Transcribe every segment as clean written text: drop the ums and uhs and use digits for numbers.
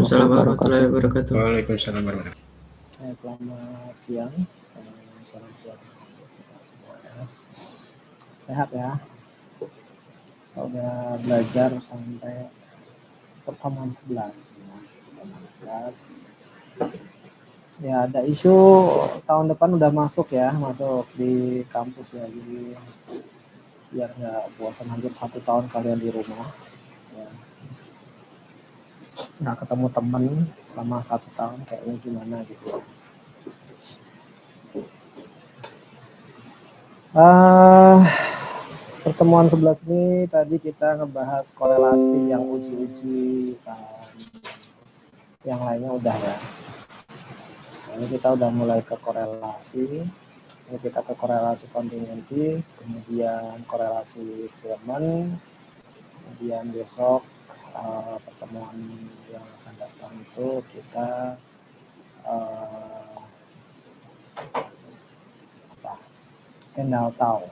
Waalaikumsalam warahmatullahi wabarakatuh. Waalaikumsalam warahmatullahi wabarakatuh. Selamat siang. Salam sejahtera untuk kita semua ya. Sehat ya. Kita udah belajar sampai pertemuan 11 ya. Pertemuan 11. Ya, ada isu tahun depan udah masuk di kampus ya. Jadi biar nggak bosan hampir 1 tahun kalian di rumah ya. Nggak ketemu temen selama 1 tahun kayaknya gimana gitu. Pertemuan 11 ini tadi kita ngebahas korelasi yang uji-uji, yang lainnya udah ya. Ini kita udah mulai ke korelasi. Ini kita ke korelasi kontingensi, kemudian korelasi statement, kemudian besok pertemuan yang akan datang itu kita Kendall Tau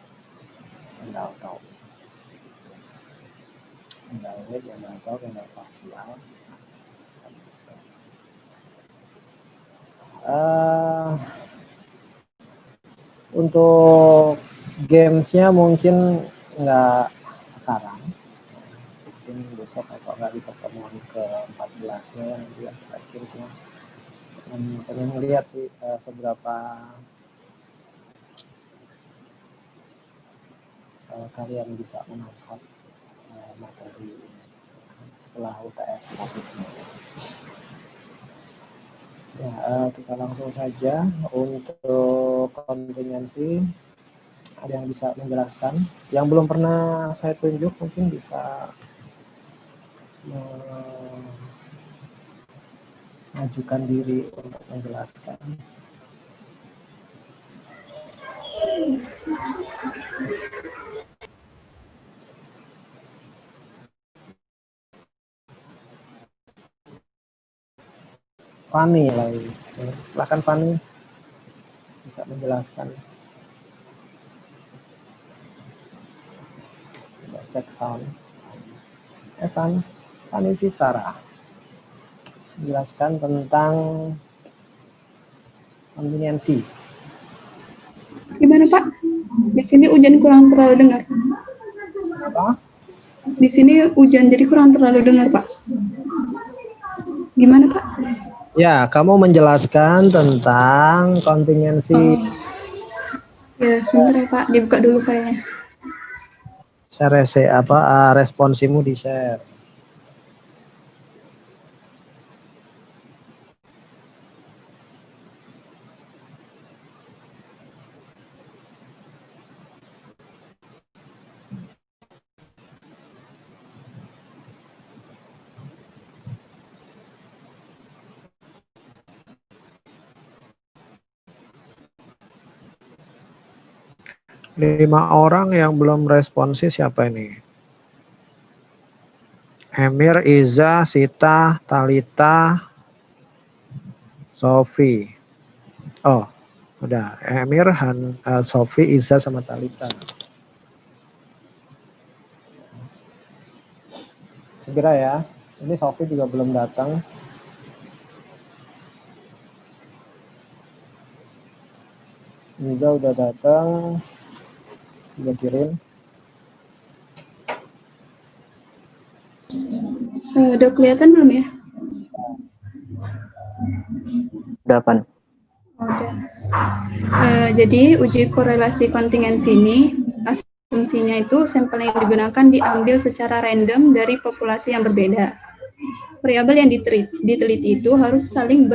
parsial. Untuk gamesnya mungkin nggak sekarang, mungkin besok atau nggak di pertemuan ke-14 nya lihat gamesnya. Pengen ngeliat sih seberapa kalian bisa menangkap materi setelah UTS posisinya. Ya, kita langsung saja untuk kontingensi. Ada yang bisa menjelaskan? Yang belum pernah saya tunjuk mungkin bisa mengajukan diri untuk menjelaskan. Fani lagi. Silakan Fani, bisa menjelaskan. Cek sound. Fani Fisara, menjelaskan tentang kontingensi. Gimana Pak? Di sini hujan kurang terlalu dengar. Apa? Di sini hujan jadi kurang terlalu dengar Pak. Gimana Pak? Ya, kamu menjelaskan tentang kontingensi. Ya, sebentar ya Pak, dibuka dulu filenya. Share responsimu di share. Lima orang yang belum responsif siapa ini? Emir, Iza, Sita, Talita, Sofi. Oh, udah. Emir, Sofi, Iza, sama Talita. Segera ya. Ini Sofi juga belum datang. Iza udah datang. Udah kirim. Udah kelihatan belum ya? Udah. Jadi uji korelasi kontingensi ini asumsinya itu sampel yang digunakan diambil secara random dari populasi yang berbeda. Variabel yang diteliti itu harus saling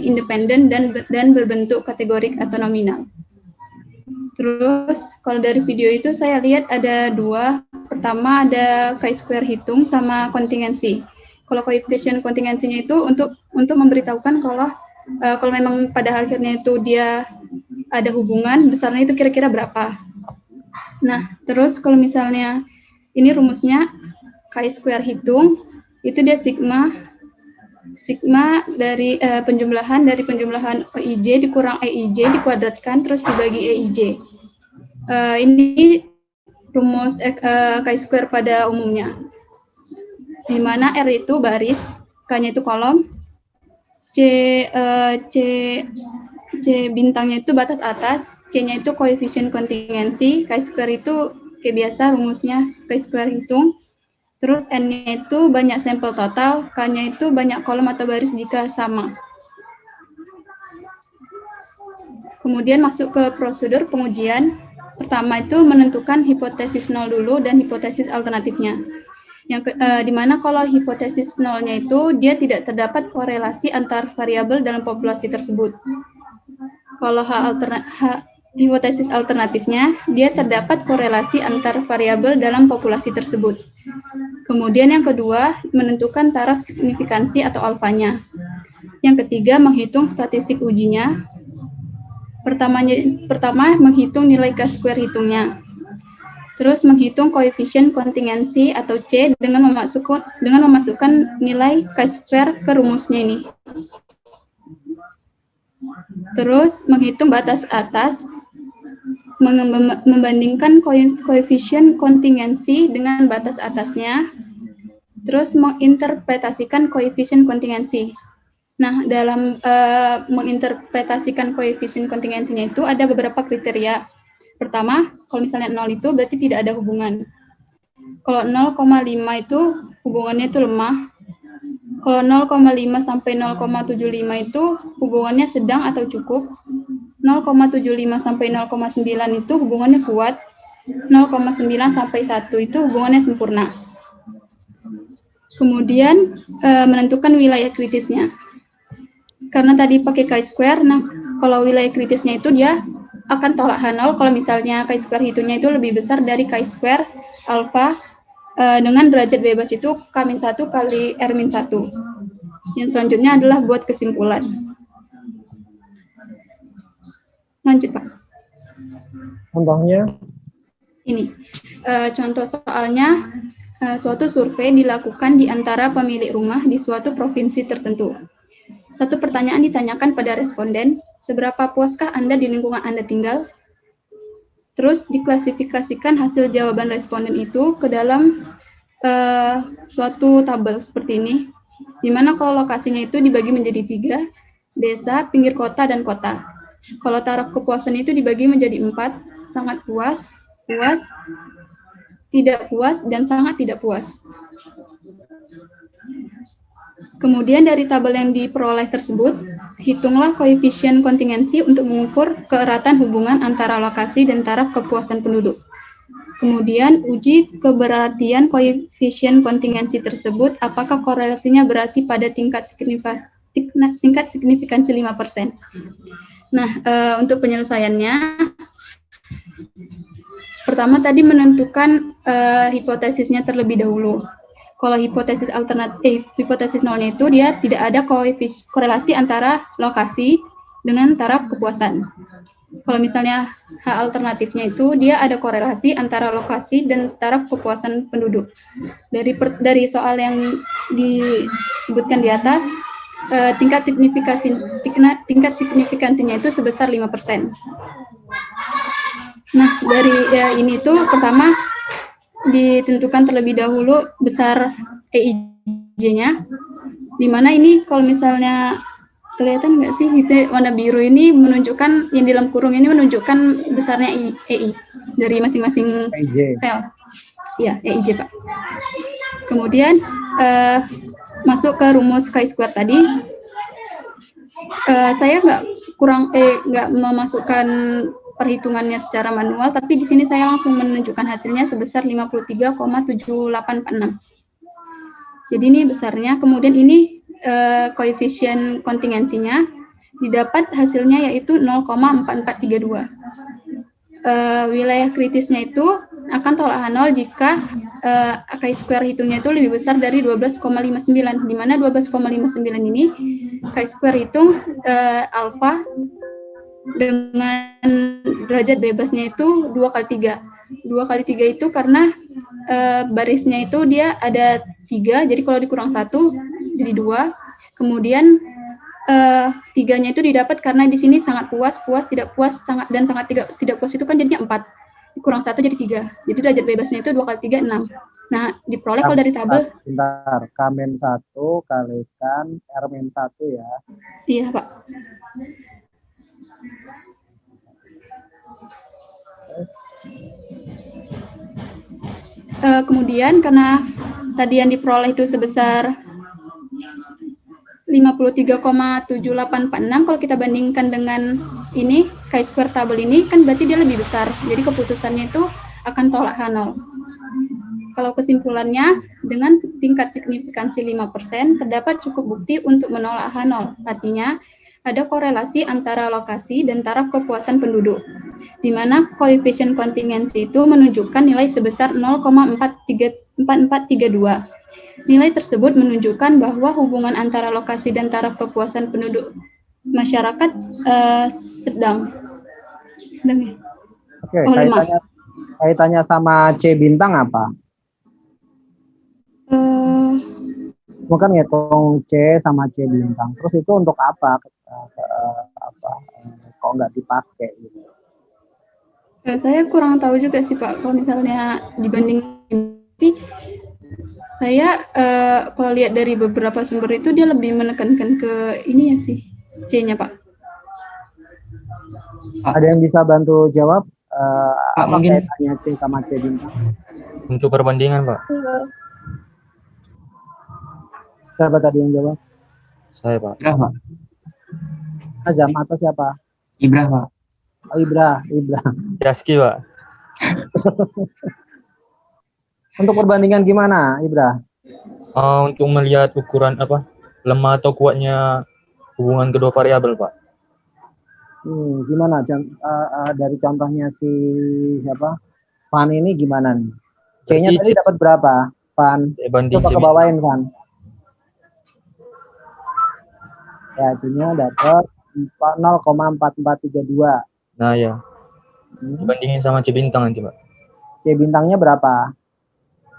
independen dan berbentuk kategorik atau nominal. Terus kalau dari video itu saya lihat ada dua. Pertama ada chi-square hitung sama kontingensi. Kalau koefisien kontingensinya itu untuk memberitahukan kalau memang pada akhirnya itu dia ada hubungan, besarnya itu kira-kira berapa. Nah, terus kalau misalnya ini rumusnya chi-square hitung, itu dia sigma dari penjumlahan OIJ dikurang EIJ dikuadratkan terus dibagi EIJ. Ini rumus chi-square pada umumnya, di mana R itu baris, K-nya itu kolom, C bintangnya itu batas atas, C-nya itu koefisien kontingensi, Chi-square itu kayak biasa rumusnya Chi-square hitung, terus N-nya itu banyak sampel total, K-nya itu banyak kolom atau baris jika sama. Kemudian masuk ke prosedur pengujian. Pertama itu menentukan hipotesis nol dulu dan hipotesis alternatifnya. Di mana kalau hipotesis nolnya itu dia tidak terdapat korelasi antar variabel dalam populasi tersebut. Kalau hipotesis alternatifnya dia terdapat korelasi antar variabel dalam populasi tersebut. Kemudian yang kedua menentukan taraf signifikansi atau alfanya. Yang ketiga menghitung statistik ujinya. Pertama menghitung nilai Chi-square hitungnya. Terus menghitung koefisien kontingensi atau C dengan memasukkan nilai Chi-square ke rumusnya ini. Terus menghitung batas atas, membandingkan koefisien kontingensi dengan batas atasnya. Terus menginterpretasikan koefisien kontingensi. Nah, dalam menginterpretasikan koefisien kontingensinya itu ada beberapa kriteria. Pertama, kalau misalnya 0 itu berarti tidak ada hubungan. Kalau 0,5 itu hubungannya itu lemah. Kalau 0,5 sampai 0,75 itu hubungannya sedang atau cukup. 0,75 sampai 0,9 itu hubungannya kuat. 0,9 sampai 1 itu hubungannya sempurna. Kemudian menentukan wilayah kritisnya. Karena tadi pakai Chi-square, nah kalau wilayah kritisnya itu dia akan tolak H0 kalau misalnya Chi-square hitungnya itu lebih besar dari Chi-square alfa dengan derajat bebas itu K-1 kali R-1. Yang selanjutnya adalah buat kesimpulan. Lanjut, Pak. Contohnya? Ini, contoh soalnya, suatu survei dilakukan di antara pemilik rumah di suatu provinsi tertentu. Satu pertanyaan ditanyakan pada responden, seberapa puaskah Anda di lingkungan Anda tinggal? Terus diklasifikasikan hasil jawaban responden itu ke dalam suatu tabel seperti ini, di mana kalau lokasinya itu dibagi menjadi 3, desa, pinggir kota, dan kota. Kalau taraf kepuasan itu dibagi menjadi 4, sangat puas, puas, tidak puas, dan sangat tidak puas. Kemudian dari tabel yang diperoleh tersebut, hitunglah koefisien kontingensi untuk mengukur keeratan hubungan antara lokasi dan taraf kepuasan penduduk. Kemudian uji keberartian koefisien kontingensi tersebut, apakah korelasinya berarti pada tingkat signifikansi 5%. Nah, untuk penyelesaiannya, pertama tadi menentukan hipotesisnya terlebih dahulu. Kalau hipotesis nolnya itu dia tidak ada korelasi antara lokasi dengan taraf kepuasan. Kalau misalnya H alternatifnya itu dia ada korelasi antara lokasi dan taraf kepuasan penduduk. Dari soal yang disebutkan di atas, tingkat signifikansinya itu sebesar 5%. Nah, dari ini tuh pertama ditentukan terlebih dahulu besar EIJ-nya, di mana ini kalau misalnya kelihatan nggak sih itu warna biru ini menunjukkan yang di dalam kurung ini menunjukkan besarnya EI dari masing-masing sel. Ya, EIJ, Pak. Kemudian masuk ke rumus Chi-square tadi. Saya nggak memasukkan perhitungannya secara manual, tapi di sini saya langsung menunjukkan hasilnya sebesar 53,7846. Jadi ini besarnya, kemudian ini koefisien kontingensinya didapat hasilnya yaitu 0,4432. Wilayah kritisnya itu akan tolak H0 jika Chi-square hitungnya itu lebih besar dari 12,59, di mana 12,59 ini Chi-square hitung alfa dengan derajat bebasnya itu 2 kali 3. 2 kali 3 itu karena barisnya itu dia ada 3, jadi kalau dikurang 1 jadi 2. Kemudian 3-nya itu didapat karena di sini sangat puas, puas, tidak puas, sangat tidak puas itu kan jadinya 4. Kurang 1 jadi 3. Jadi derajat bebasnya itu 2 kali 3, 6. Nah, diperoleh kalau dari tabel. Bentar, K-1 kalikan R-1 ya. Iya, Pak. Kemudian karena tadi yang diperoleh itu sebesar 53,7846, kalau kita bandingkan dengan ini chi-square tabel ini kan berarti dia lebih besar. Jadi keputusannya itu akan tolak H0. Kalau kesimpulannya, dengan tingkat signifikansi 5%, terdapat cukup bukti untuk menolak H0. Artinya, ada korelasi antara lokasi dan taraf kepuasan penduduk, di mana koefisien kontingensi itu menunjukkan nilai sebesar 0,4432. Nilai tersebut menunjukkan bahwa hubungan antara lokasi dan taraf kepuasan penduduk masyarakat sedang ya? Oke, kaitannya sama C bintang apa? Bukan ngitung C sama C bintang. Terus itu untuk apa? Kok nggak dipakai gitu? Saya kurang tahu juga sih Pak. Kalau misalnya dibanding, tapi saya kalau lihat dari beberapa sumber itu dia lebih menekankan ke ini ya sih, C-nya Pak. Ada yang bisa bantu jawab? Pak, apa mungkin kaitannya C sama C bintang? untuk perbandingan, Pak. Siapa tadi yang jawab? Saya, Pak. Ibrah, Pak. Azam atau siapa? Ibrah, Pak. Oh, Ibra. Yaski, Pak. Untuk perbandingan gimana, Ibra? Untuk melihat ukuran lemah atau kuatnya hubungan kedua variabel, Pak. Gimana? Dari contohnya si siapa? Van ini gimana nih? C-nya tadi dapat berapa? Van, coba kebawain Van. Ya, C-nya dapat 0,4432. Nah ya, dibandingin sama C bintang nanti, Pak. C bintangnya berapa?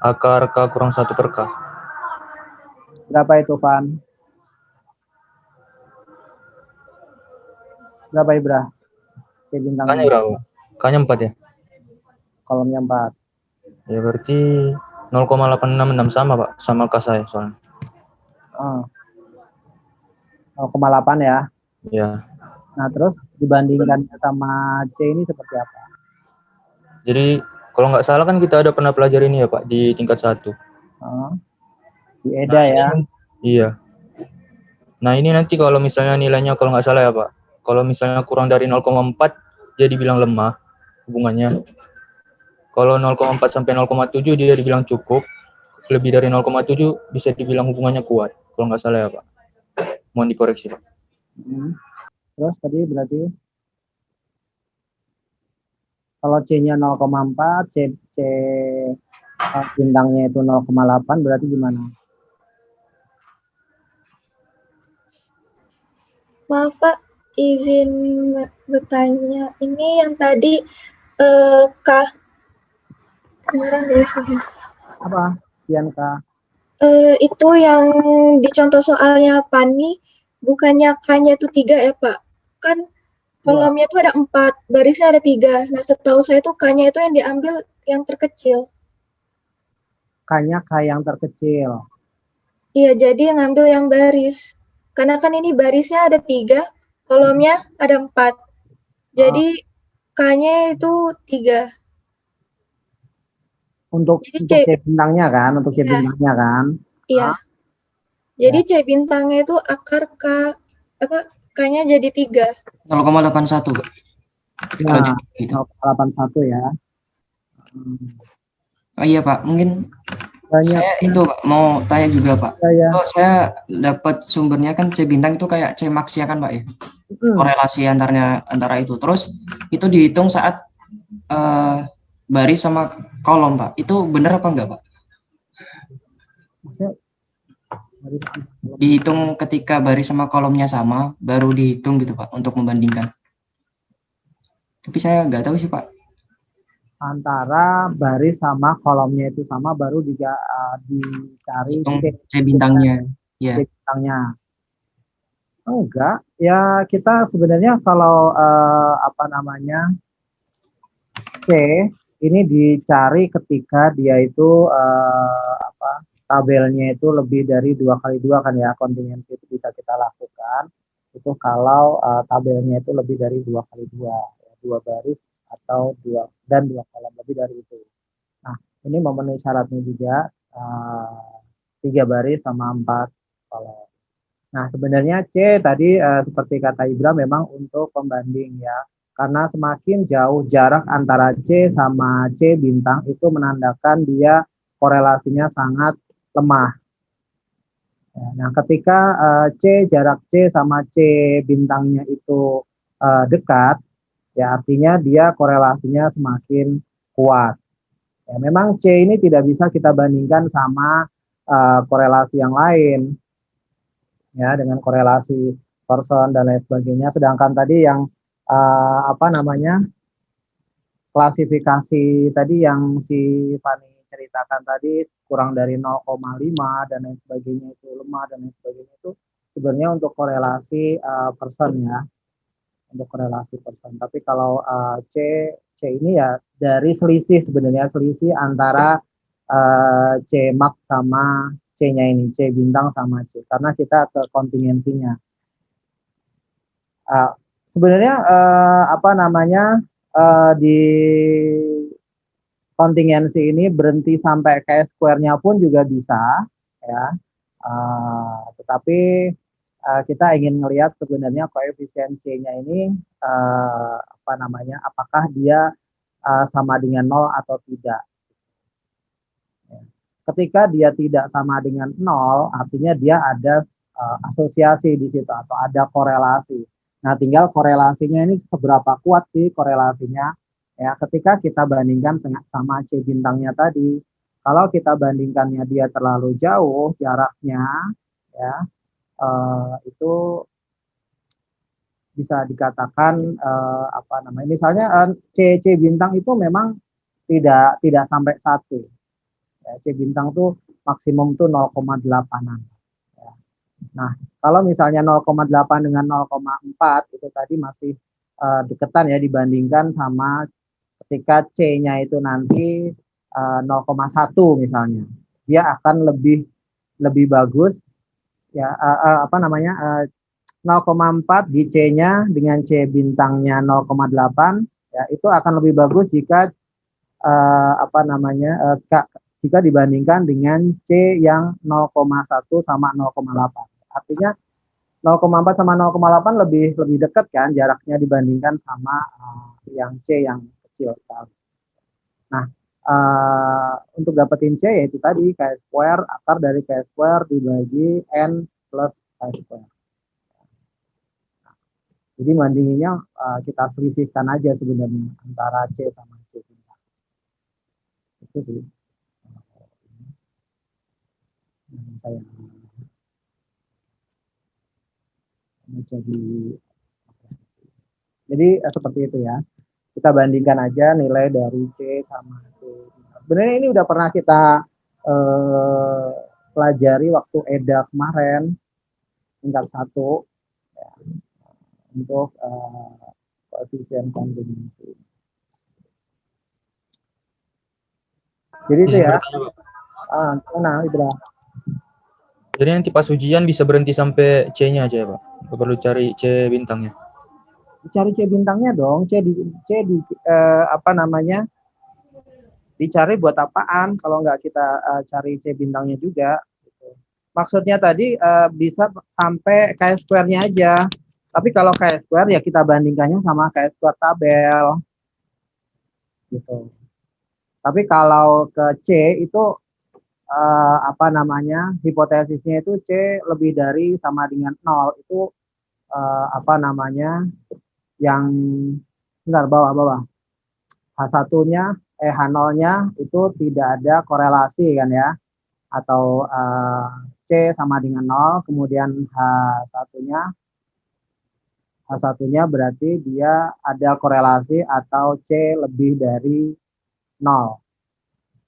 Akar K kurang 1 per K. Berapa itu, Van? Berapa, Ibra? C bintangnya. K-nya berapa? K-nya 4 ya? Kolomnya 4. Ya berarti 0,866 sama, Pak. Sama K saya soalnya. 0,8 ya? Ya. Nah, terus dibandingkan sama C ini seperti apa? Jadi, kalau nggak salah kan kita ada pernah pelajari ini ya, Pak, di tingkat 1. Di EDA ya? Iya. Nah, ini nanti kalau misalnya nilainya kalau nggak salah ya, Pak, kalau misalnya kurang dari 0,4, dia dibilang lemah hubungannya. Kalau 0,4 sampai 0,7 dia dibilang cukup. Lebih dari 0,7 bisa dibilang hubungannya kuat. Kalau nggak salah ya, Pak. Mohon dikoreksi, Pak. Terus tadi berarti kalau C-nya 0,4, C bintangnya itu 0,8, berarti gimana? Maaf Pak, izin bertanya. Ini yang tadi K kemarin dari saya. Apa? Kian K? Itu yang di contoh soalnya Pani, bukannya K-nya itu 3 ya Pak? Kan kolomnya itu ada 4, barisnya ada 3. Nah setahu saya itu K-nya itu yang diambil yang terkecil. K-nya K yang terkecil. Iya, jadi yang ngambil yang baris. Karena kan ini barisnya ada 3, kolomnya ada 4. Jadi K-nya itu 3. Untuk C bintangnya kan? Untuk C bintangnya kan? Iya. Jadi C bintangnya itu akar K, K-nya jadi 3. 0,81, Kak. Ya, 0,81 ya. Oh iya, Pak. Mungkin saya itu, Pak, mau tanya juga, Pak. Kalau saya dapat sumbernya kan C bintang itu kayak C max ya kan, Pak ya? Korelasi antara itu. Terus itu dihitung saat baris sama kolom, Pak. Itu benar apa enggak, Pak? Dihitung ketika baris sama kolomnya sama, baru dihitung gitu, Pak, untuk membandingkan. Tapi saya nggak tahu sih, Pak. Antara baris sama kolomnya itu sama, baru dicari C bintangnya. Ya. C bintangnya. Enggak, ya kita sebenarnya kalau C ini dicari ketika dia itu tabelnya itu lebih dari 2x2 kan ya, kontingensi itu bisa kita lakukan itu kalau tabelnya itu lebih dari 2x2 ya, 2 baris atau 2 kolom lebih dari itu. Nah, ini memenuhi syaratnya juga 3 baris sama 4 kolom. Nah, sebenarnya C tadi seperti kata Ibra memang untuk pembanding ya. Karena semakin jauh jarak antara C sama C bintang itu menandakan dia korelasinya sangat lemah. Ya, nah, ketika jarak C sama C bintangnya itu dekat, ya artinya dia korelasinya semakin kuat. Ya, memang C ini tidak bisa kita bandingkan sama korelasi yang lain, ya dengan korelasi person dan lain sebagainya. Sedangkan tadi yang klasifikasi tadi yang si Fani ceritakan tadi kurang dari 0,5 dan lain sebagainya itu lemah dan lain sebagainya itu sebenarnya untuk korelasi person ya, untuk korelasi person. Tapi kalau C ini ya dari selisih sebenarnya selisih antara C max sama C-nya ini, C bintang sama C, karena kita ke kontingensinya. Sebenarnya di kontingensi ini berhenti sampai Chi-square-nya pun juga bisa, ya. Tetapi kita ingin melihat sebenarnya koefisien C-nya ini apakah dia sama dengan 0 atau tidak. Ketika dia tidak sama dengan 0, artinya dia ada asosiasi di situ atau ada korelasi. Nah, tinggal korelasinya ini seberapa kuat sih korelasinya. Ya, ketika kita bandingkan sama C bintangnya tadi, kalau kita bandingkannya dia terlalu jauh jaraknya, ya itu bisa dikatakan misalnya C bintang itu memang tidak sampai 1. Ya, C bintang tuh maksimum tuh 0,8-an. Ya. Nah, kalau misalnya 0,8 dengan 0,4 itu tadi masih deketan ya dibandingkan sama ketika C-nya itu nanti 0,1 misalnya. Dia akan lebih bagus ya 0,4 di C-nya dengan C bintangnya 0,8 ya itu akan lebih bagus jika jika dibandingkan dengan C yang 0,1 sama 0,8. Artinya 0,4 sama 0,8 lebih dekat kan jaraknya dibandingkan sama yang C yang kecil. Nah, untuk dapetin C yaitu tadi Chi-square, akar dari Chi-square dibagi N plus Chi-square. Jadi bandinginnya kita selisihkan aja sebenarnya antara C sama C. Itu sih. Jadi seperti itu ya. Kita bandingkan aja nilai dari C sama C. Sebenarnya ini udah pernah kita pelajari waktu EDA kemarin tingkat 1 ya, untuk koefisien kontingensi. Jadi itu ya. Ibra. Jadi nanti pas ujian bisa berhenti sampai C-nya aja ya, Pak? Nggak perlu cari C bintangnya. Cari C bintangnya dong. Dicari buat apaan kalau nggak kita cari C bintangnya juga. Gitu. Maksudnya tadi bisa sampai Chi-square-nya aja. Tapi kalau Chi-square ya kita bandingkannya sama Chi-square tabel. Gitu. Tapi kalau ke C itu hipotesisnya itu C lebih dari sama dengan 0 itu yang bawah H1-nya H0-nya itu tidak ada korelasi kan ya, atau C sama dengan 0, kemudian H1-nya berarti dia ada korelasi atau C lebih dari 0.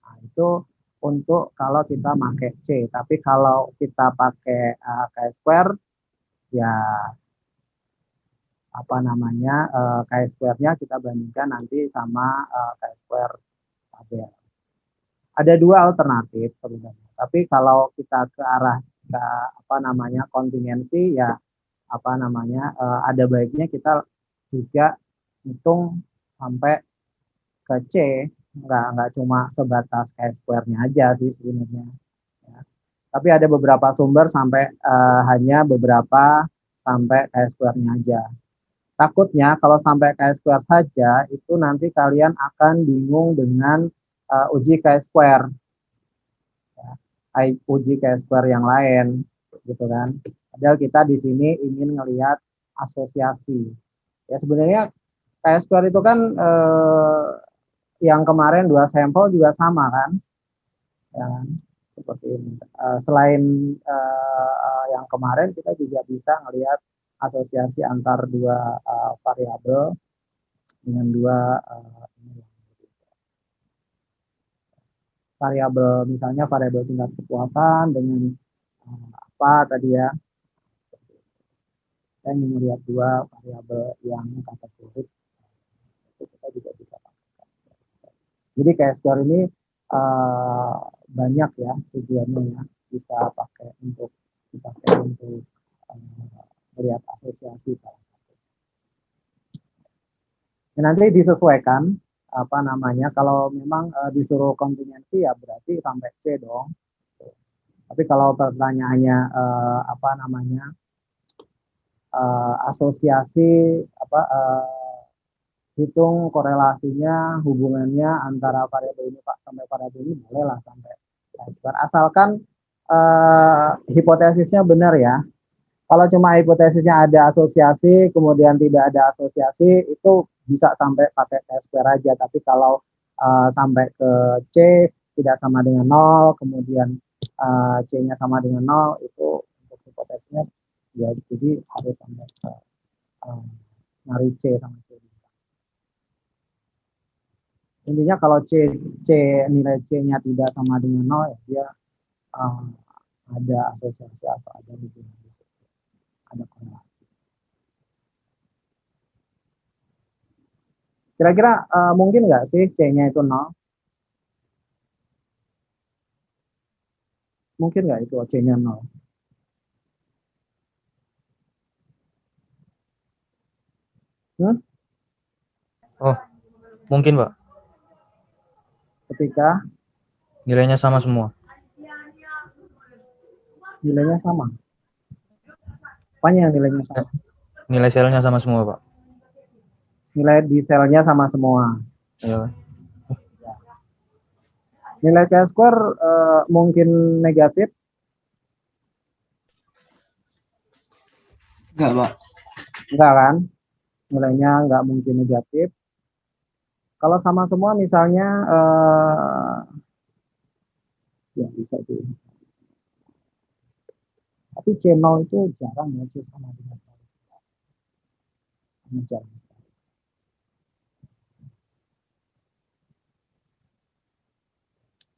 Nah, itu untuk kalau kita pakai C, tapi kalau kita pakai Chi-square ya Chi-square-nya kita bandingkan nanti sama Chi-square tabel. Ada dua alternatif sebenarnya. Tapi kalau kita ke arah kontingensi ya ada baiknya kita juga hitung sampai ke C, nggak cuma sebatas chi-square-nya aja sih sebenarnya. Ya. Tapi ada beberapa sumber sampai hanya beberapa sampai chi-square-nya aja. Takutnya kalau sampai chi-square saja itu nanti kalian akan bingung dengan uji chi-square, ya. Uji chi-square yang lain, gitu kan? Padahal kita di sini ingin ngelihat asosiasi. Ya sebenarnya chi-square itu kan yang kemarin 2 sampel juga sama kan, ya kan? Seperti ini. Selain yang kemarin kita juga bisa ngelihat asosiasi antar dua variabel dengan dua variabel, misalnya variabel tingkat kepuasan dengan apa tadi ya, saya ingin melihat dua variabel yang kategorik, itu kita juga bisa pakai. Jadi chi-square ini banyak ya tujuannya ya, bisa dipakai untuk melihat asosiasi salah satu. Nanti disesuaikan kalau memang disuruh kontingensi ya berarti sampai C dong. Tapi kalau pertanyaannya asosiasi hitung korelasinya, hubungannya antara variabel ini sampai variabel ini bolehlah sampai chi-square, asalkan hipotesisnya benar ya. Kalau cuma hipotesisnya ada asosiasi, kemudian tidak ada asosiasi, itu bisa sampai pakai chi-square aja. Tapi kalau sampai ke C tidak sama dengan 0, kemudian C-nya sama dengan 0, itu untuk hipotesisnya ya, jadi harus sampai ke nyari C sama C. Intinya kalau nilai C-nya tidak sama dengan 0, ya dia ada asosiasi atau ada hubungan. Ada korelasi. Kira-kira mungkin nggak sih C-nya itu 0? Mungkin nggak itu C-nya 0? Oh, mungkin Pak. Ketika Nilainya sama semua. nilainya sama. Apanya yang nilainya sama? Nilai selnya sama semua Pak. Nilai di selnya sama semua. Ya. Nilai chi-square mungkin negatif? Enggak, Pak. Enggak kan? Nilainya nggak mungkin negatif. Kalau sama semua misalnya ya bisa sih. Tapi C0 itu jarang ya, C sama dengan jarang.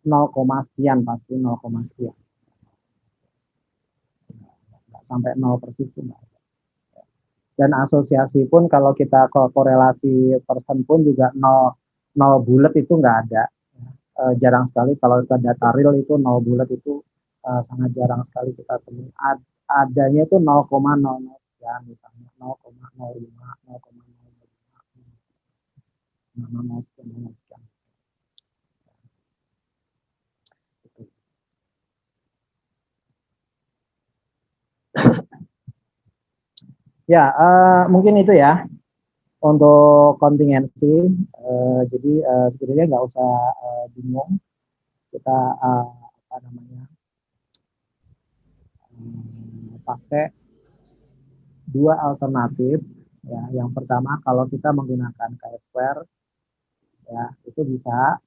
0, sekian pasti 0, sekian. Nggak sampai 0 persis itu enggak. Dan asosiasi pun kalau kita korelasi persen pun juga 0 bulat itu enggak ada. Jarang sekali kalau kita data real itu 0 bulat itu sangat jarang sekali kita temui. Adanya itu 0,00 ya, misalnya 0,05, 0,05, sekian. Ya, mungkin itu ya untuk kontingensi. Jadi sebenarnya nggak usah bingung. Kita pakai dua alternatif. Ya, yang pertama kalau kita menggunakan chi-square, ya itu bisa.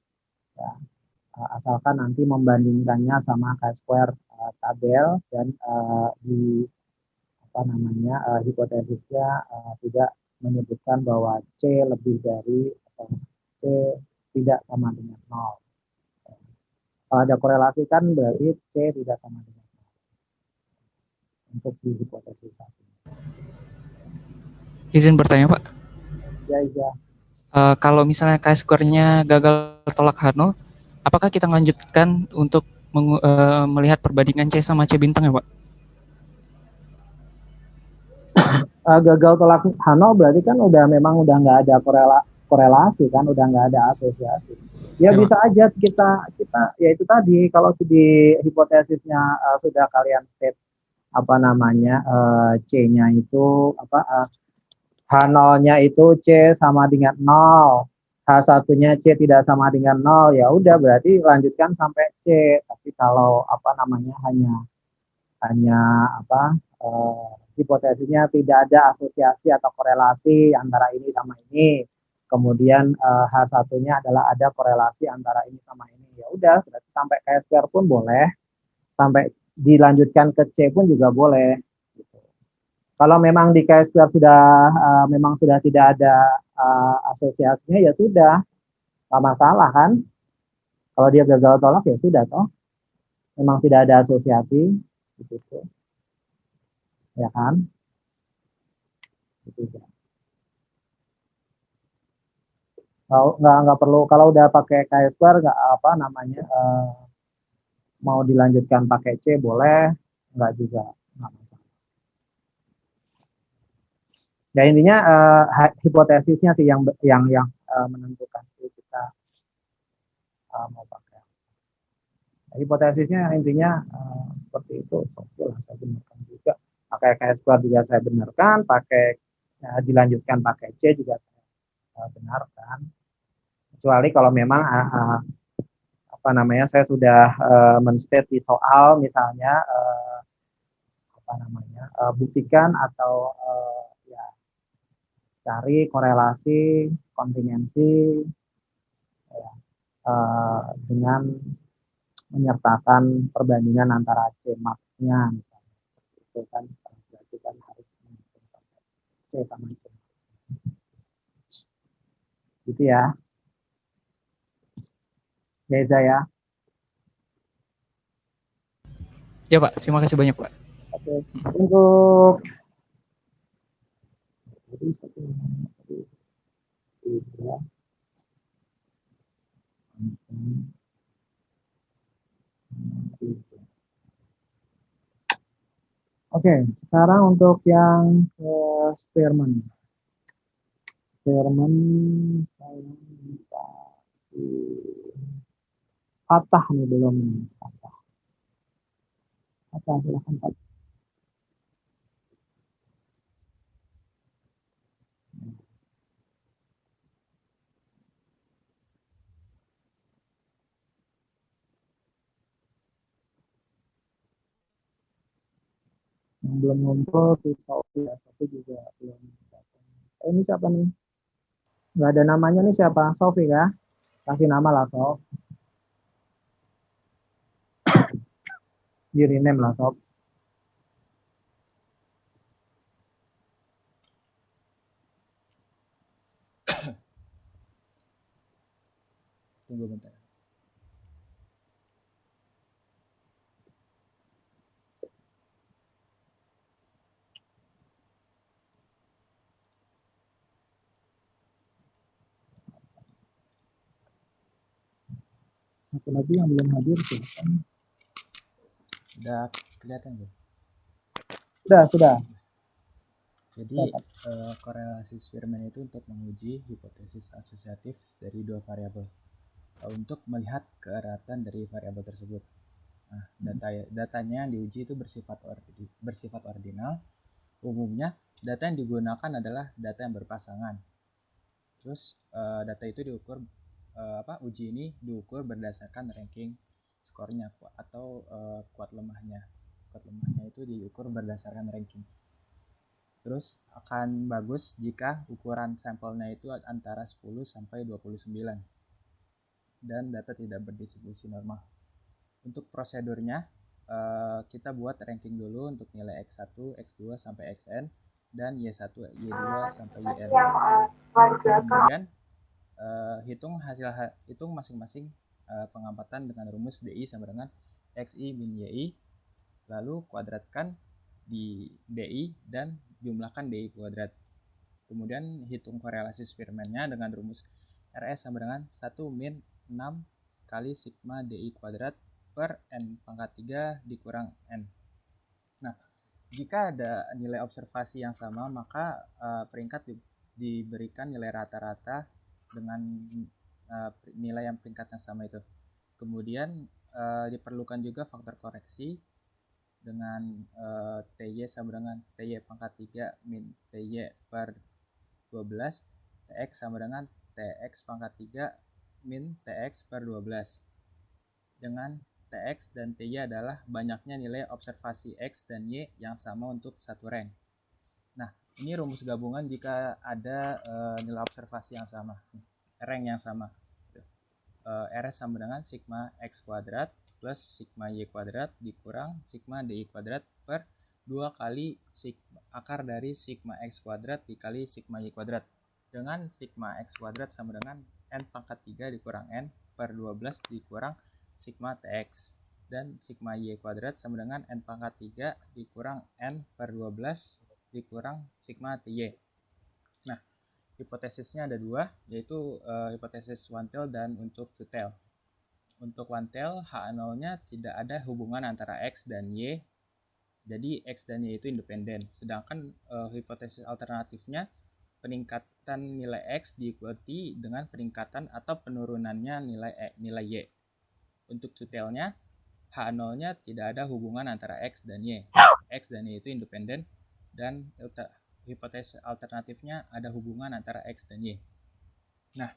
Ya, asalkan nanti membandingkannya sama chi-square tabel dan di hipotesisnya tidak menyebutkan bahwa C lebih dari atau C tidak sama dengan 0. Kalau ada korelasi kan berarti C tidak sama dengan 0 untuk di hipotesis satu. Izin bertanya Pak. Ya, iya. Kalau misalnya chi-square-nya gagal tolak Hano, apakah kita melanjutkan untuk melihat perbandingan C sama C bintang ya, Pak? Gagal tolak Hano berarti kan memang udah nggak ada korelasi kan, udah nggak ada asosiasi. Ya, Ya, bisa aja kita ya itu tadi, kalau di hipotesisnya sudah kalian state apa namanya, C-nya itu H0-nya itu C sama dengan 0, H1-nya C tidak sama dengan 0, ya udah berarti lanjutkan sampai C. Tapi kalau apa namanya hanya hipotesisnya tidak ada asosiasi atau korelasi antara ini sama ini, kemudian H1-nya adalah ada korelasi antara ini sama ini, ya udah berarti sampai chi-square pun boleh, sampai dilanjutkan ke C pun juga boleh gitu. Kalau memang di chi-square sudah memang sudah tidak ada asosiasinya, ya sudah, nggak masalah kan. Kalau dia gagal tolak ya sudah toh, memang tidak ada asosiasi di situ, ya kan? Gitu. Nggak perlu, kalau udah pakai chi-square nggak apa namanya mau dilanjutkan pakai C boleh, nggak juga nggak masalah. Ya intinya hipotesisnya sih yang menentukan kita mau pakai. Hipotesisnya intinya seperti itu. Oke lah, saya benarkan juga. Pakai chi-square juga saya benarkan, pakai dilanjutkan pakai C juga saya benarkan. Kecuali kalau memang apa namanya saya sudah menstate di soal, misalnya apa namanya buktikan atau ya cari korelasi kontingensi ya, dengan menyertakan perbandingan antara C max-nya, misalnya itu kan berarti kan harus menentukan C sama C gitu ya, Reza ya. ya Pak, terima kasih banyak Pak. Oke, untuk Oke, sekarang untuk yang Spearman. Spearman saya minta patah nih belum nih. Patah silahkan patah. Yang belum ngumpul si Sofi ya, Sofi juga belum datang. Ini siapa nih? Nggak ada namanya nih, siapa? Sofi ya? Kasih nama lah Sof. Di rename lah Sof. Tunggu bentar. Satu lagi yang belum hadir silakan. Udah kelihatan belum? Sudah. Jadi korelasi Spearman itu untuk menguji hipotesis asosiatif dari dua variabel untuk melihat keeratan dari variabel tersebut. Nah, datanya yang diuji itu bersifat ordinal. Umumnya data yang digunakan adalah data yang berpasangan. Terus data itu diukur uji ini diukur berdasarkan ranking skornya atau kuat lemahnya. Kuat lemahnya itu diukur berdasarkan ranking. Terus akan bagus jika ukuran sampelnya itu antara 10 sampai 29 dan data tidak berdistribusi normal. Untuk prosedurnya kita buat ranking dulu untuk nilai X1, X2 sampai Xn dan Y1, Y2 sampai Yn. Kemudian hitung masing-masing pengamatan dengan rumus DI sama dengan XI min YI, lalu kuadratkan di DI dan jumlahkan DI kuadrat. Kemudian hitung korelasi Spearman-nya dengan rumus RS sama dengan 1 min 6 kali sigma DI kuadrat per N pangkat 3 dikurang N. Nah, jika ada nilai observasi yang sama, maka peringkat diberikan nilai rata-rata dengan nilai yang peringkatnya sama itu. Kemudian diperlukan juga faktor koreksi dengan TY sama dengan TY pangkat 3 min TY per 12, TX sama dengan TX pangkat 3 min TX per 12. Dengan TX dan TY adalah banyaknya nilai observasi X dan Y yang sama untuk satu rank. Nah, ini rumus gabungan jika ada nilai observasi yang sama, rank yang sama. RS sama dengan sigma X kuadrat plus sigma Y kuadrat dikurang sigma DI kuadrat per 2 kali akar dari sigma X kuadrat dikali sigma Y kuadrat. Dengan sigma X kuadrat sama dengan N pangkat 3 dikurang N per 12 dikurang sigma TX. Dan sigma Y kuadrat sama dengan N pangkat 3 dikurang N per 12 dikurang sigma TY. Nah, hipotesisnya ada dua, yaitu hipotesis one tail dan untuk two tail. Untuk one tail, H0-nya tidak ada hubungan antara X dan Y, jadi X dan Y itu independen. Sedangkan hipotesis alternatifnya, peningkatan nilai X diikuti dengan peningkatan atau penurunannya nilai Y. Untuk two tail-nya, H0-nya tidak ada hubungan antara X dan Y. X dan Y itu independen, dan hipotesis alternatifnya ada hubungan antara X dan Y. Nah,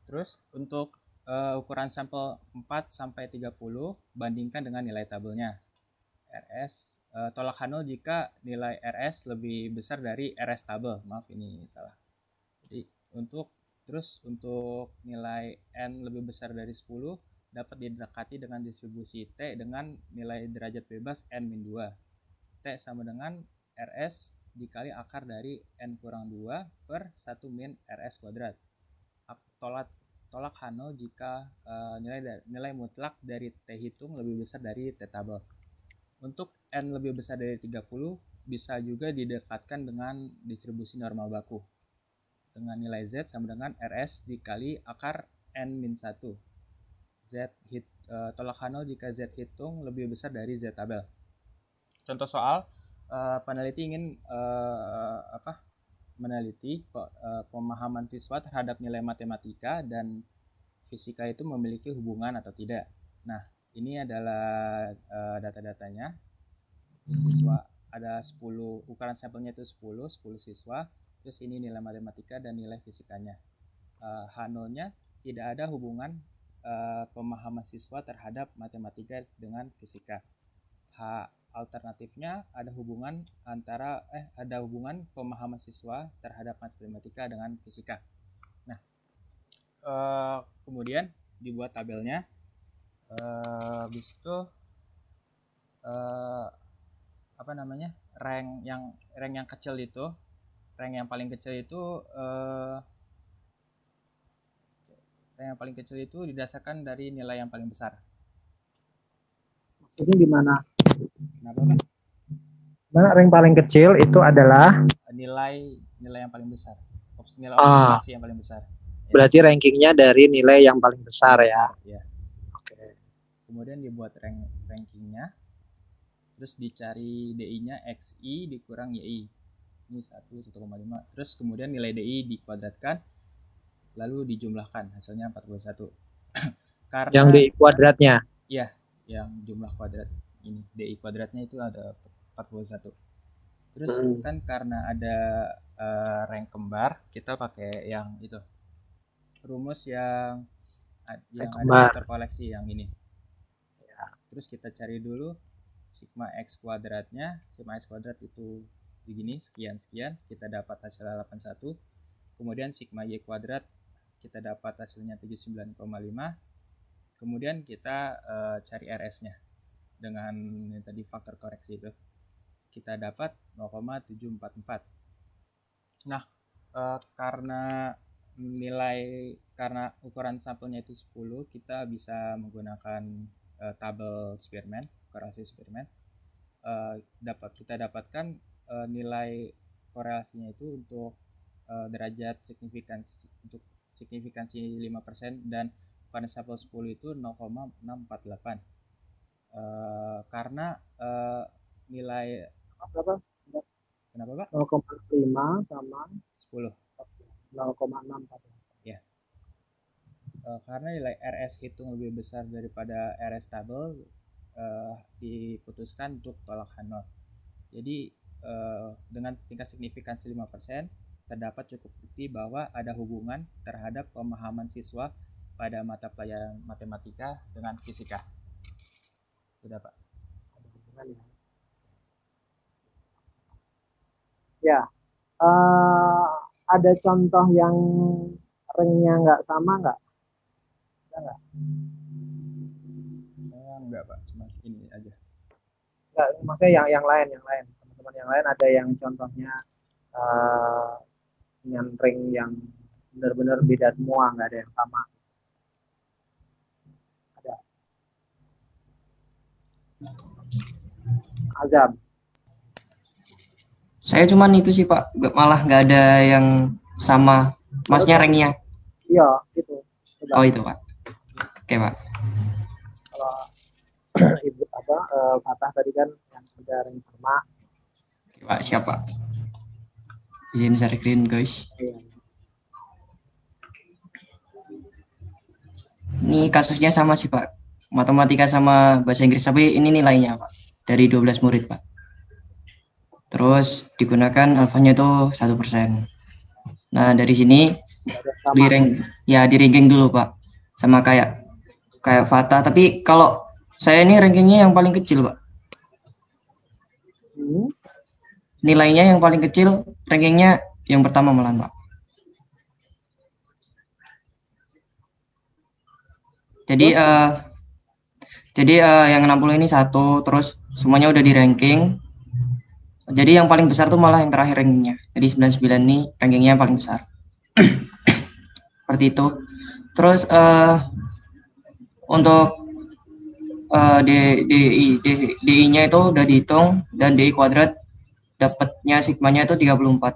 terus untuk ukuran sampel 4-30 bandingkan dengan nilai tabelnya. RS tolak H0 jika nilai RS lebih besar dari RS tabel. Maaf, ini salah. Jadi untuk nilai N lebih besar dari 10 dapat didekati dengan distribusi T dengan nilai derajat bebas N-2. T sama dengan RS dikali akar dari N kurang 2 per 1 min RS kuadrat. Tolak H0 jika nilai mutlak dari T hitung lebih besar dari T tabel. Untuk N lebih besar dari 30 bisa juga didekatkan dengan distribusi normal baku dengan nilai Z sama dengan RS dikali akar N-1. Tolak H0 jika Z hitung lebih besar dari Z tabel. Contoh soal, peneliti ingin meneliti pemahaman siswa terhadap nilai matematika dan fisika itu memiliki hubungan atau tidak. Nah, ini adalah data-datanya. Siswa ada 10, ukuran sampelnya itu 10 siswa. Terus ini nilai matematika dan nilai fisikanya. H0-nya tidak ada hubungan pemahaman siswa terhadap matematika dengan fisika. Alternatifnya ada hubungan pemahaman siswa terhadap matematika dengan fisika. Nah, kemudian dibuat tabelnya. Habis itu rank yang kecil itu, rank yang paling kecil itu didasarkan dari nilai yang paling besar. Maksudnya gimana? Kenapa, Pak? Mana rank paling kecil itu adalah nilai yang paling besar, nilai observasi yang paling besar. Berarti rankingnya dari nilai yang paling besar ya. Oke. Kemudian dibuat rankingnya, terus dicari DI-nya XI dikurang YI. Ini 1,5. Terus kemudian nilai DI dikuadratkan, lalu dijumlahkan, hasilnya 41. Karena yang DI kuadratnya? Iya, yang jumlah kuadrat ini. DI kuadratnya itu ada 41. Terus kan karena ada rank kembar, kita pakai yang itu. Rumus yang ada faktor koleksi yang ini. Terus kita cari dulu sigma X kuadratnya. Sigma X kuadrat itu begini, sekian, kita dapat hasilnya 81. Kemudian sigma Y kuadrat kita dapat hasilnya 79,5. Kemudian kita cari RS-nya dengan tadi faktor koreksi itu. Kita dapat 0,744. Nah, karena ukuran sampelnya itu 10, kita bisa menggunakan tabel Spearman, korelasi Spearman. Kita dapatkan nilai korelasinya itu untuk derajat untuk signifikansi 5% dan Coined 10 itu 0,648. Karena nilai Berapa? kenapa Pak? 0,5 sama 10. 0,64. Ya. Karena nilai RS hitung lebih besar daripada RS tabel, diputuskan untuk tolak Hanot. Jadi dengan tingkat signifikansi 5%, terdapat cukup bukti bahwa ada hubungan terhadap pemahaman siswa pada mata pelajaran matematika dengan fisika. Sudah Pak. Ya, ada contoh yang ranknya nggak sama nggak? Ada nggak? Enggak Pak, cuma ini aja. Nggak, maksudnya yang lain, teman-teman yang lain ada yang contohnya dengan rank yang benar-benar beda semua, nggak ada yang sama. Ada. Azam. Saya cuman itu sih Pak, malah nggak ada yang sama. Masnya ranknya? Iya, itu. Coba. Oh itu Pak. Oke Pak. Kalau Ibu Fatah tadi kan yang ada rank sama. Oke, Pak, siapa? Izin share screen guys. Iya. Ini kasusnya sama sih Pak. Matematika sama bahasa Inggris, tapi ini nilainya Pak. Dari 12 murid Pak. Terus digunakan alfanya itu 1%. Nah dari sini di ranking dulu Pak. Sama kayak Fatah. Tapi kalau saya ini rankingnya yang paling kecil Pak. Nilainya yang paling kecil, rankingnya yang pertama malahan Pak. Jadi yang 60 ini 1, terus semuanya udah di ranking. Jadi yang paling besar tuh malah yang terakhir rankingnya. Jadi 99 ini rankingnya yang paling besar. Seperti itu. Terus untuk DI-nya itu udah dihitung, dan DI kuadrat dapatnya sigmanya itu 34.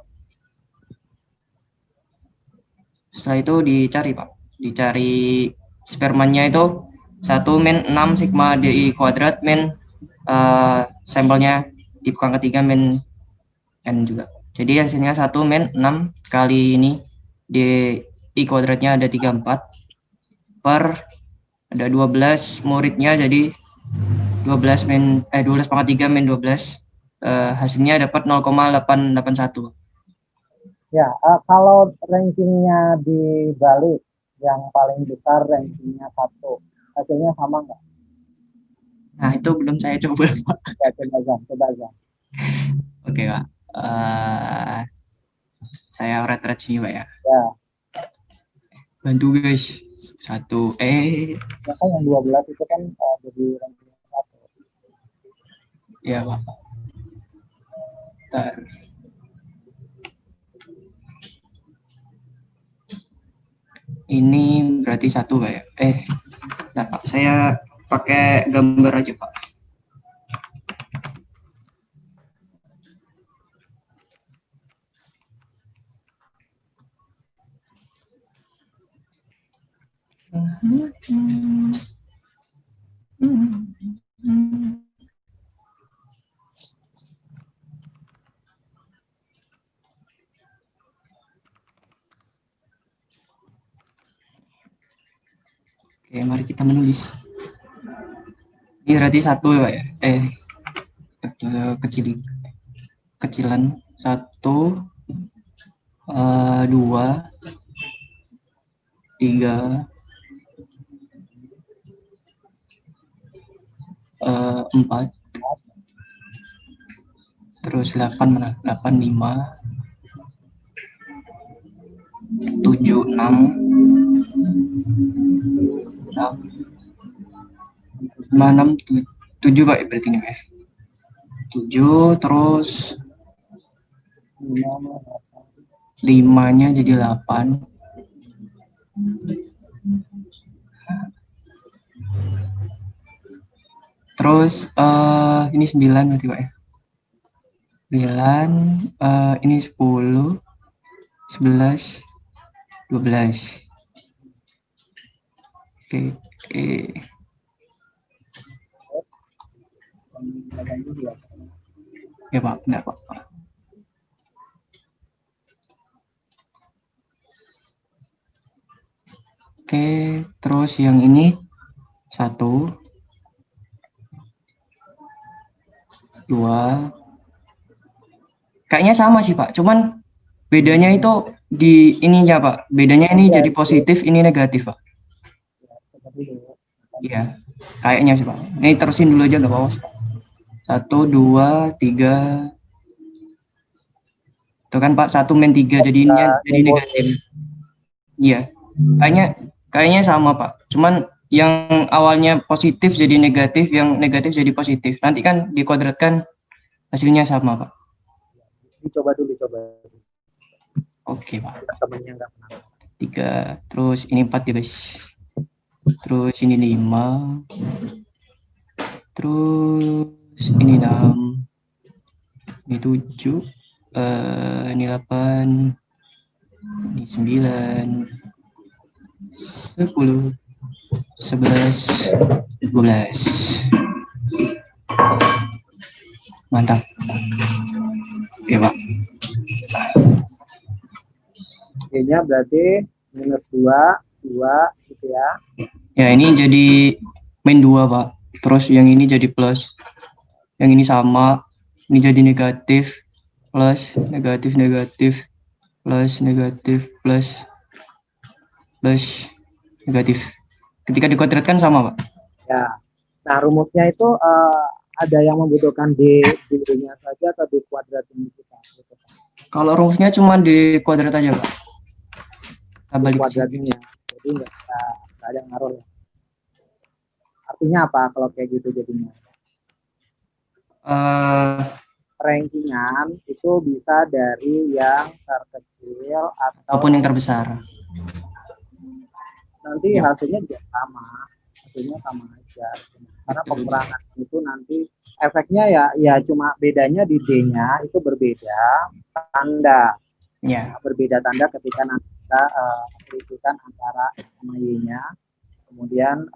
Setelah itu dicari Pak. Dicari Spearman-nya itu 1 min 6 sigma DI kuadrat min sampelnya di bukan ketiga min N juga. Jadi hasilnya 1 min 6 kali ini DI kuadratnya ada 34 per ada 12 muridnya, jadi 12 pangkat 3 min 12, hasilnya dapat 0,881. Ya, kalau rankingnya dibalik, yang paling besar rankingnya 1, hasilnya sama nggak? Nah itu belum saya coba Pak. Ya, coba Zam. Oke Pak, saya red sini Pak ya. Ya. Bantu guys. 1 Ya kan yang 12 itu kan jadi ranking 1. Ya Pak. Bentar. Ini berarti 1 Pak ya. Nah, Pak, saya pakai gambar aja Pak. Oke, mari kita menulis. Ini berarti 1 Pak ya. Kecilan 1, 2, 3, 4, terus 8 mana? 8, 5, 7, 6, 7 Pak berarti ini Pak. 7 terus 5-nya jadi 8. Terus ini 9 berarti Pak ya. 9, ini 10, 11, 12. Oke, ya Pak, benar Pak. Oke, terus yang ini 1, 2. Kayaknya sama sih Pak, cuman bedanya itu di ininya Pak. Bedanya ini jadi positif, ini negatif Pak. Iya, kayaknya sih Pak. Ini terusin dulu aja nggak apa-apa sih Pak. 1, 2, 3. Itu kan Pak 1 min 3, jadi ini jadi negatif. Iya, kayaknya sama Pak. Cuman yang awalnya positif jadi negatif, yang negatif jadi positif. Nanti kan dikuadratkan hasilnya sama Pak. Dicoba dulu, coba. Oke Pak. Temennya nggak pernah. 3, terus ini 4 ya guys. Terus ini 5. Terus ini 6. Ini 7. Ini 8. Ini 9. 10. 11. 12. Mantap. Oke Pak. Y-nya berarti minus 2 gitu ya. Ya ini jadi min 2 Pak. Terus yang ini jadi plus. Yang ini sama. Ini jadi negatif. Plus, negatif, negatif. Plus, negatif, plus. Plus, negatif. Ketika dikuadratkan sama Pak. Ya. Nah, rumusnya itu ada yang membutuhkan D-nya saja atau D kuadrat ini kita? Gitu. Kalau rumusnya cuma di kuadrat aja Pak. Kita balik Kuadratnya. Jadi nggak ada ngaruh ya. Artinya apa kalau kayak gitu jadinya? Rankingan itu bisa dari yang terkecil ataupun yang terbesar. Nanti hasilnya juga sama, hasilnya sama aja. Karena pengurangan itu nanti efeknya ya cuma bedanya di D-nya itu berbeda tanda. Ya. Berbeda tanda ketika nanti kita perhitungkan antara X sama Y-nya. Kemudian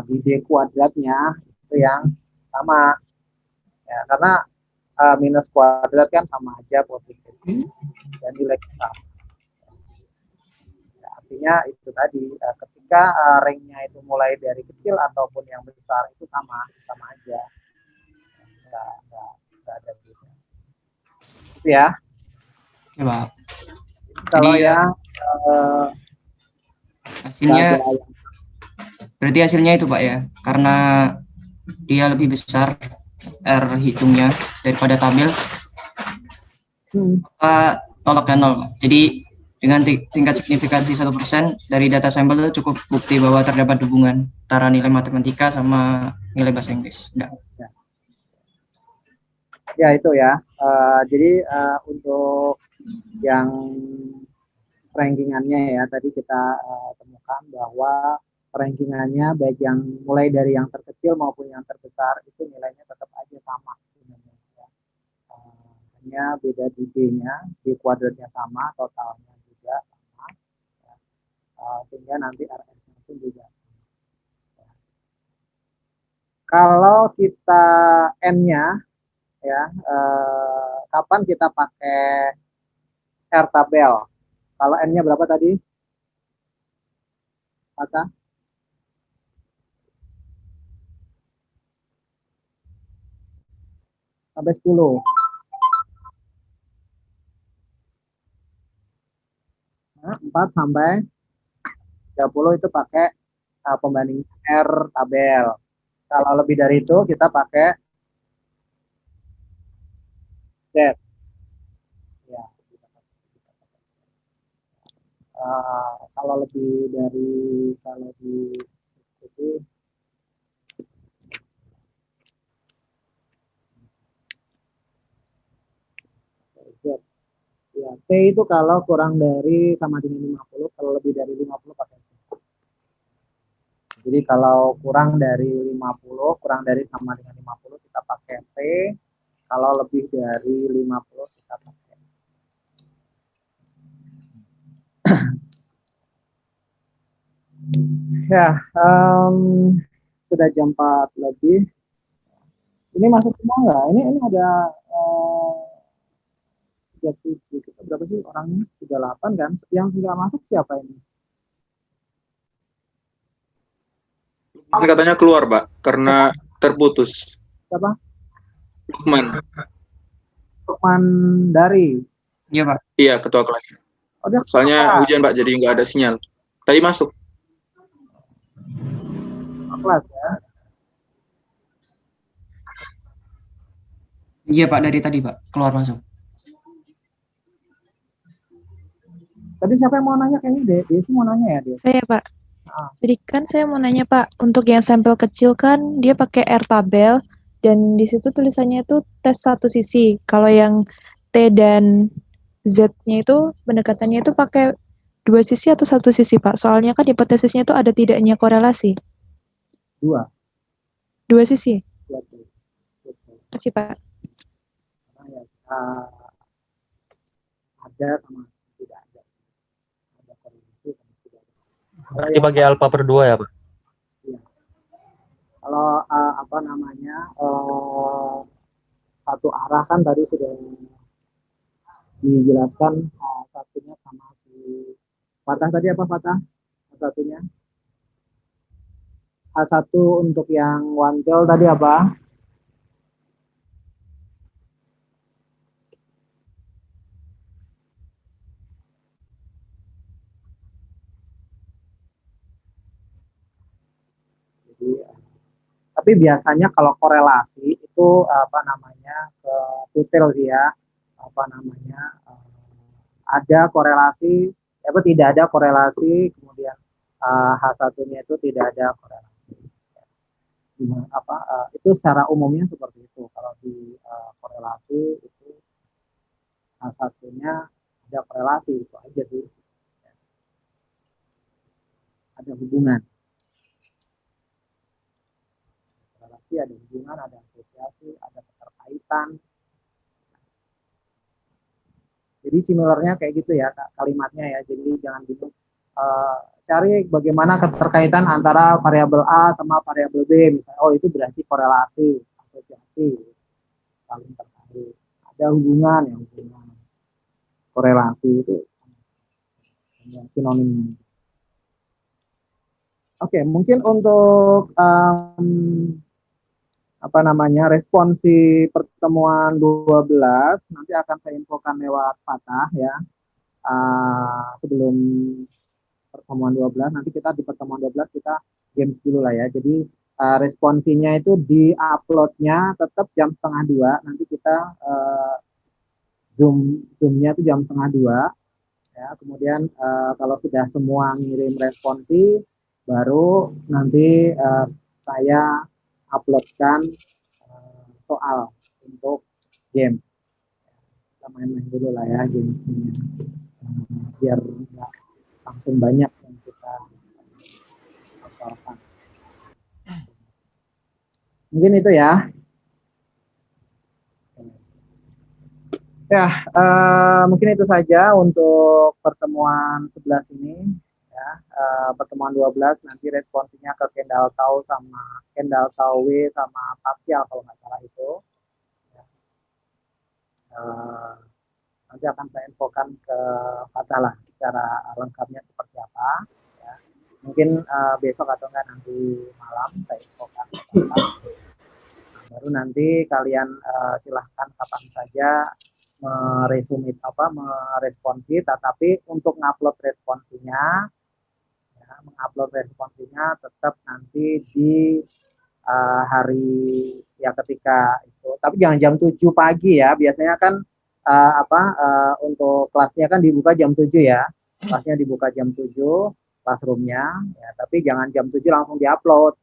di D kuadratnya itu yang sama. Ya, karena minus kuadrat kan sama aja positif dan nilai sama. Ya, artinya itu tadi ketika ringnya itu mulai dari kecil ataupun yang besar itu sama aja. Nggak ada beda. Itu ya. Oke Pak. Kalau jadi yang hasilnya berarti hasilnya itu Pak ya, karena dia lebih besar R hitungnya daripada tabel, maka tolaknya 0 Pak. Jadi dengan tingkat signifikansi 1% dari data sampel itu cukup bukti bahwa terdapat hubungan antara nilai matematika sama nilai bahasa Inggris. Ya itu ya. Jadi untuk yang rankingannya ya tadi kita temukan bahwa rankingannya baik yang mulai dari yang terkecil maupun yang terbesar itu nilainya tetap aja sama sebenarnya. Ya. Hanya beda di D-nya, di kuadratnya sama, totalnya juga sama. Ya. Sehingga nanti RS-nya pun juga sama. Ya. Kalau kita N-nya ya kapan kita pakai R tabel? Kalau N-nya berapa tadi? Kata? Sampai 10. Nah, 4 sampai 30 itu pakai pembanding R tabel. Kalau lebih dari itu kita pakai Z. Ya. Kalau lebih dari di Z. Ya, T itu kalau kurang dari sama dengan 50, kalau lebih dari 50 pakai Z. Jadi kalau kurang dari 50, kurang dari sama dengan 50 kita pakai T. Kalau lebih dari 50 kita pakai. ya, sudah jam 4 lebih. Ini masuk semua nggak? Ini ada 37. Kita berapa sih orangnya? 38 kan? Yang nggak masuk siapa ini? Katanya keluar, Pak, karena terputus. Siapa? Lukman. Lukman dari. Iya, Pak. Iya, ketua kelas. Oh, dia Soalnya kelas. hujan, Pak, jadi nggak ada sinyal. Tadi masuk. Kelas ya. Iya, Pak, dari tadi, Pak. Keluar masuk. Tadi siapa yang mau nanya kayaknya? Dia sih mau nanya ya dia. Saya, Pak. Ah. Jadi kan saya mau nanya, Pak, untuk yang sampel kecil kan dia pakai R tabel dan di situ tulisannya itu tes satu sisi. Kalau yang T dan Z-nya itu pendekatannya itu pakai dua sisi atau satu sisi, Pak? Soalnya kan hipotesisnya itu ada tidaknya korelasi. Dua sisi. Betul. Kasih, Pak. Karena ya, ada sama tidak ada. Ada korelasi sama tidak ada. Berarti pakai alfa per 2 ya, Pak? Iya. Kalau apa namanya satu arah kan tadi sudah dijelaskan satunya sama si Fatah tadi apa Fatah? Satunya H1 untuk yang one girl tadi apa? Jadi, tapi biasanya kalau korelasi itu apa namanya ke detail ya, apa namanya ada korelasi, apa tidak ada korelasi, kemudian H1-nya itu tidak ada korelasi. Itu secara umumnya seperti itu. Kalau di korelasi itu H1-nya ada korelasi, itu aja sih. Ada hubungan. Korelasi ada hubungan, ada asosiasi, ada keterkaitan. Jadi similarnya kayak gitu ya kalimatnya ya. Jadi jangan bingung. Cari bagaimana keterkaitan antara variabel A sama variabel B. Misalnya, oh itu berarti korelasi, asosiasi, saling terkait. Ada hubungan ya, hubungan. Korelasi itu sinonimnya. Oke, mungkin untuk apa namanya responsi pertemuan 12 nanti akan saya infokan lewat Fatah ya. Sebelum pertemuan 12 nanti kita di pertemuan 12 kita games dulu lah ya. Jadi responsinya itu di uploadnya tetap jam 1:30 nanti kita zoomnya itu jam 1:30 ya. Kemudian kalau sudah semua ngirim responsi baru nanti saya uploadkan soal untuk game. Kita main-main dulu lah ya gamenya biar nggak langsung banyak yang kita hafalkan. Mungkin itu ya. Ya, mungkin itu saja untuk pertemuan 11 ini. Ya, pertemuan 12 nanti responsinya ke Kendall Tau sama Kendall Tau W sama parsial kalau nggak salah itu. Ya. Nanti akan saya infokan ke Fatah lah secara lengkapnya seperti apa. Ya. Mungkin besok atau enggak nanti malam saya infokan ke Fatah. Baru nanti kalian silahkan kapan saja meresponsi, tetapi untuk mengupload responsinya tetap nanti di hari ya ketika itu, tapi jangan jam 7 pagi ya. Biasanya kan untuk kelasnya kan dibuka jam 7 ya. Kelasnya dibuka jam 7 classroomnya ya, tapi jangan jam 7 langsung diupload.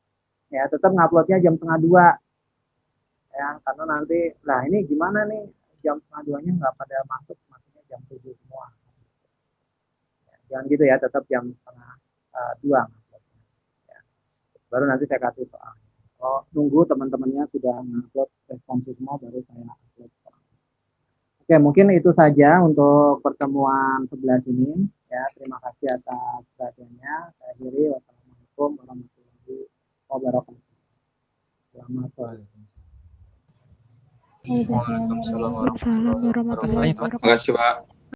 Ya, tetap nguploadnya jam 1:30 ya, karena nanti lah ini gimana nih jam 1:30-nya nggak pada masuk, maksudnya jam 7 semua. Ya, jangan gitu ya, tetap jam 1:30 ya. Baru nanti saya kasih soal. Kalau nunggu teman-temannya sudah mengupload responsi semua baru saya upload. Oke, mungkin itu saja untuk pertemuan 11 ini ya. Terima kasih atas perhatiannya. Saya akhiri. Wassalamualaikum. Assalamualaikum warahmatullahi wabarakatuh. Selamat sore. Waalaikumsalam. Waalaikumsalam warahmatullahi Waalaikumsalam warahmatullahi wabarakatuh. wabarakatuh. Terima kasih, Pak.